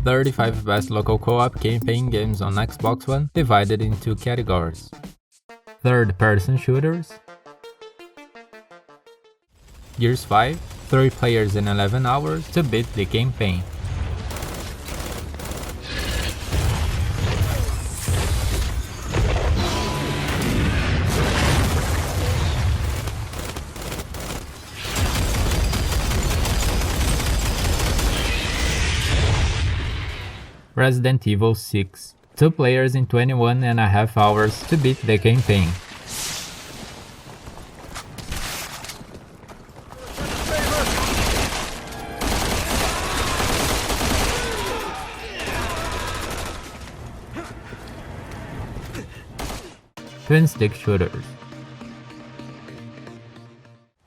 35 best local co-op campaign games on Xbox One, divided into categories. Third-person shooters, Gears 5, 3 players in 11 hours to beat the campaign. Resident Evil 6, 2 players in 21.5 hours to beat the campaign. Twin-stick shooters,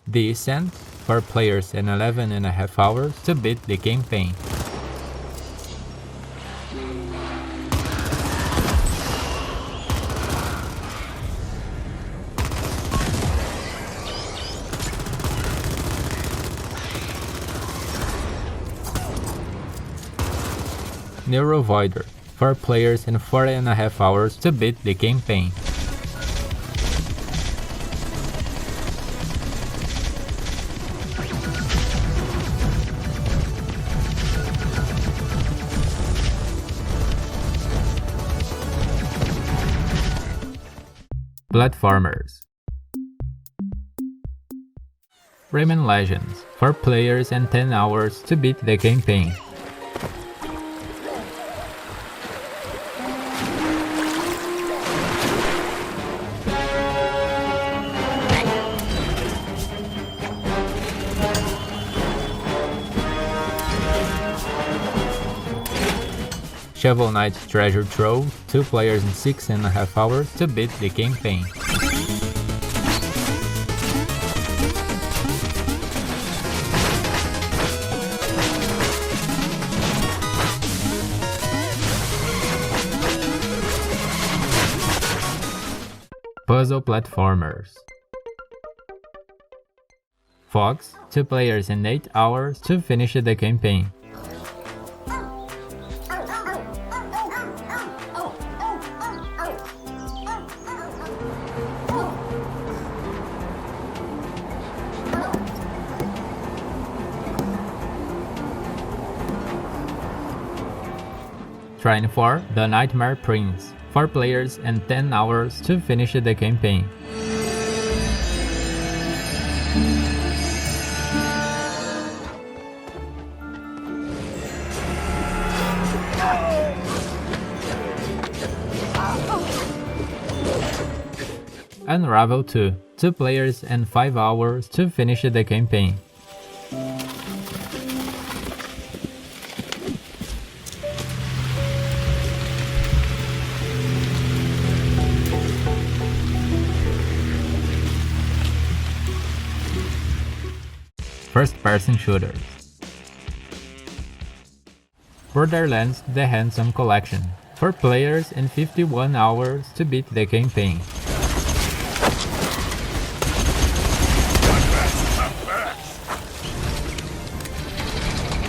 The Ascent, 4 players in 11.5 hours to beat the campaign. NeuroVoider, 4 players in 4.5 hours to beat the campaign. Platformers, Rayman Legends, 4 players and 10 hours to beat the campaign. Shovel Knight's Treasure Trove, 2 players in 6.5 hours to beat the campaign. Puzzle platformers, PHOGS, 2 players in 8 hours to finish the campaign. Trine 4, The Nightmare Prince, 4 players and 10 hours to finish the campaign. Unravel 2, 2 players and 5 hours to finish the campaign. First-person shooters, Borderlands The Handsome Collection, 4 players and 51 hours to beat the campaign.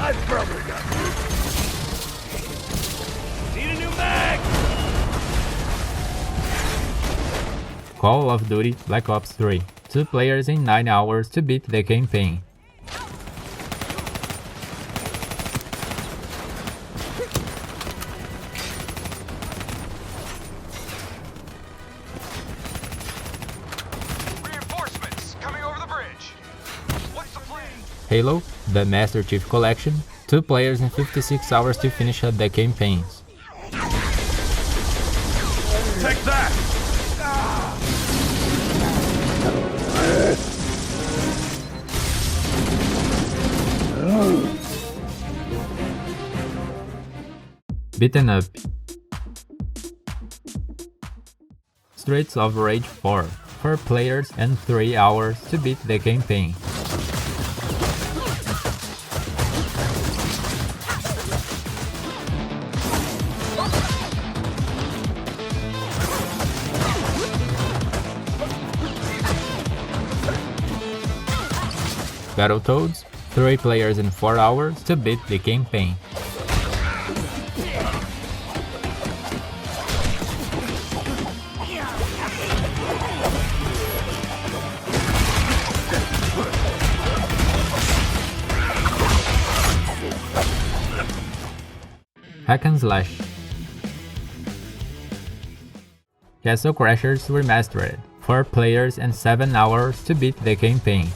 I've probably got need a new mag! Call of Duty Black Ops 3, 2 players in 9 hours to beat the campaign. Halo, the Master Chief Collection, 2 players in 56 hours to finish the campaigns. Take that! Beaten Up, Streets of Rage 4, 4 players and 3 hours to beat the campaign. Battletoads, 3 players in 4 hours to beat the campaign. Hack and Slash. Castle Crashers Remastered, 4 players and 7 hours to beat the campaign.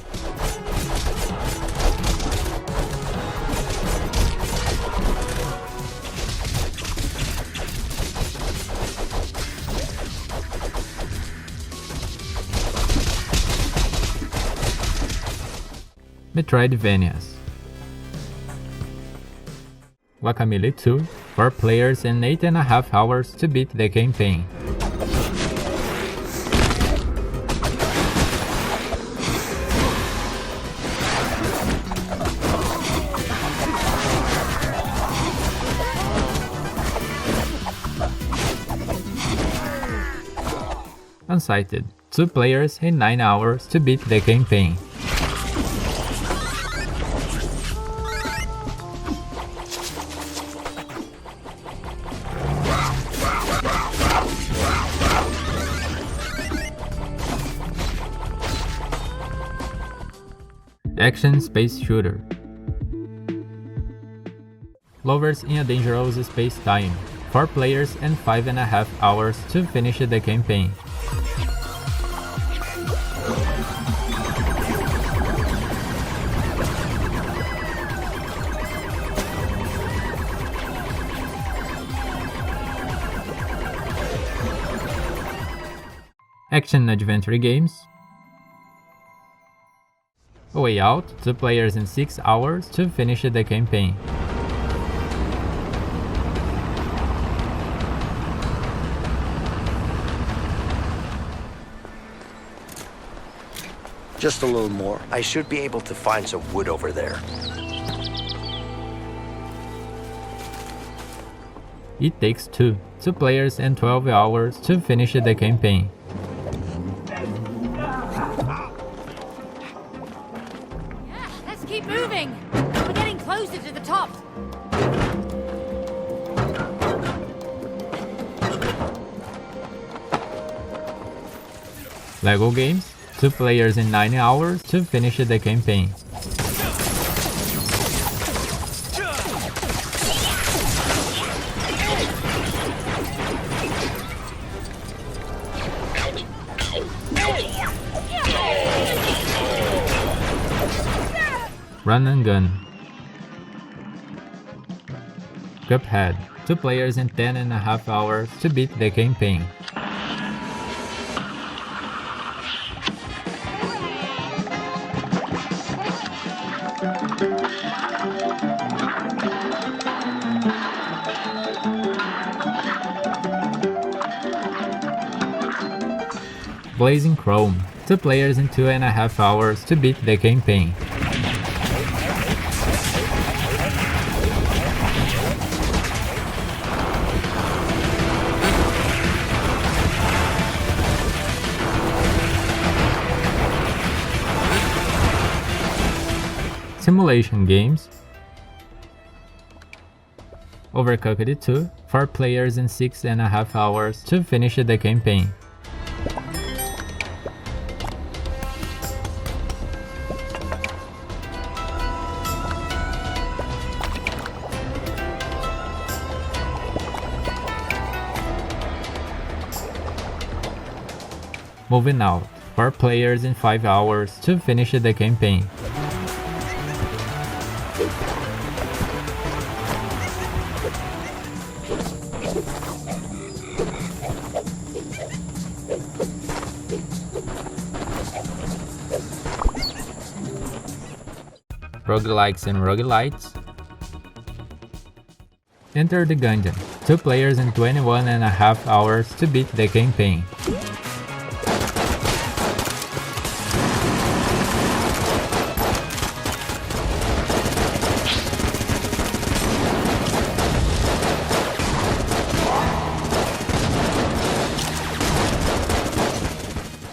METROIDVANIAS. Guacamelee 2, 4 players and 8.5 hours to beat the campaign. Unsighted, 2 players and 9 hours to beat the campaign. Action Space Shooter. Lovers in a Dangerous Spacetime, 4 players and 5.5 hours to finish the campaign. Action Adventure Games. A Way Out, 2 players and 6 hours to finish the campaign. Just a little more. I should be able to find some wood over there. It Takes Two, 2 players and 12 hours to finish the campaign. Let's keep moving! We're getting closer to the top! LEGO Games, 2 players and 9 hours to finish the campaign. Run and Gun. Cuphead, 2 players and 10.5 hours to beat the campaign. Blazing Chrome, 2 players and 2.5 hours to beat the campaign. Simulation Games. Overcooked 2, 4 players and 6.5 hours to finish the campaign. Moving Out, 4 players and 5 hours to finish the campaign. Roguelikes and Roguelites. Enter the Gungeon, 2 players and 21.5 hours to beat the campaign.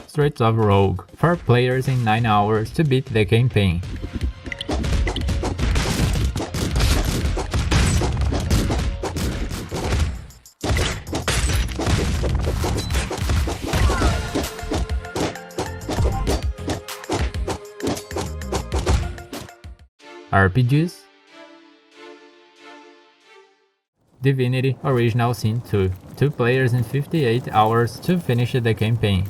Streets of Rogue, 4 players in 9 hours to beat the campaign. RPGs. Divinity Original Sin 2, 2 players in 58 hours to finish the campaign.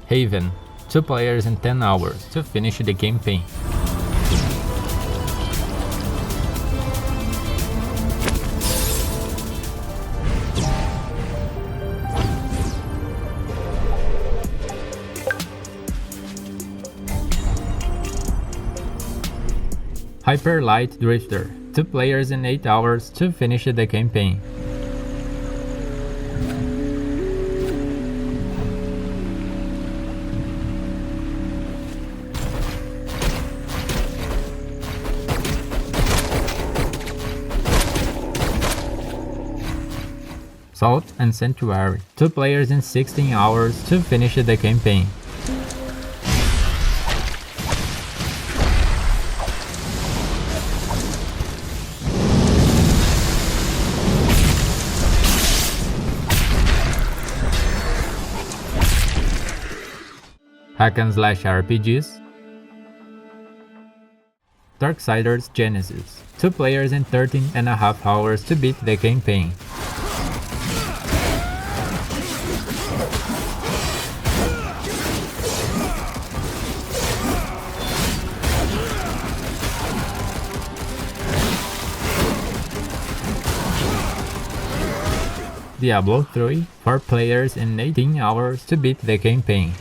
Haven, 2 players in 10 hours to finish the campaign. Hyper Light Drifter, 2 players in 8 hours to finish the campaign. Salt and Sanctuary, 2 players in 16 hours to finish the campaign. Hack and Slash RPGs. Darksiders Genesis, 2 players in 13.5 hours to beat the campaign. Diablo III, 4 players in 18 hours to beat the campaign.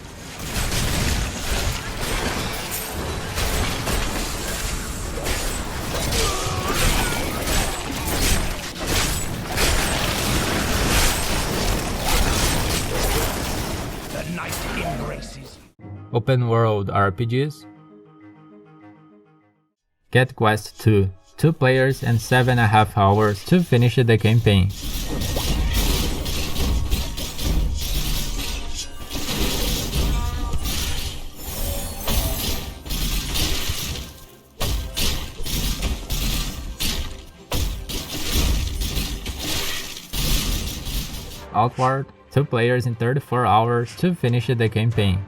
Open World RPGs. Get Quest 2, 2 players and 7.5 hours to finish the campaign. Outward, 2 players in 34 hours to finish the campaign.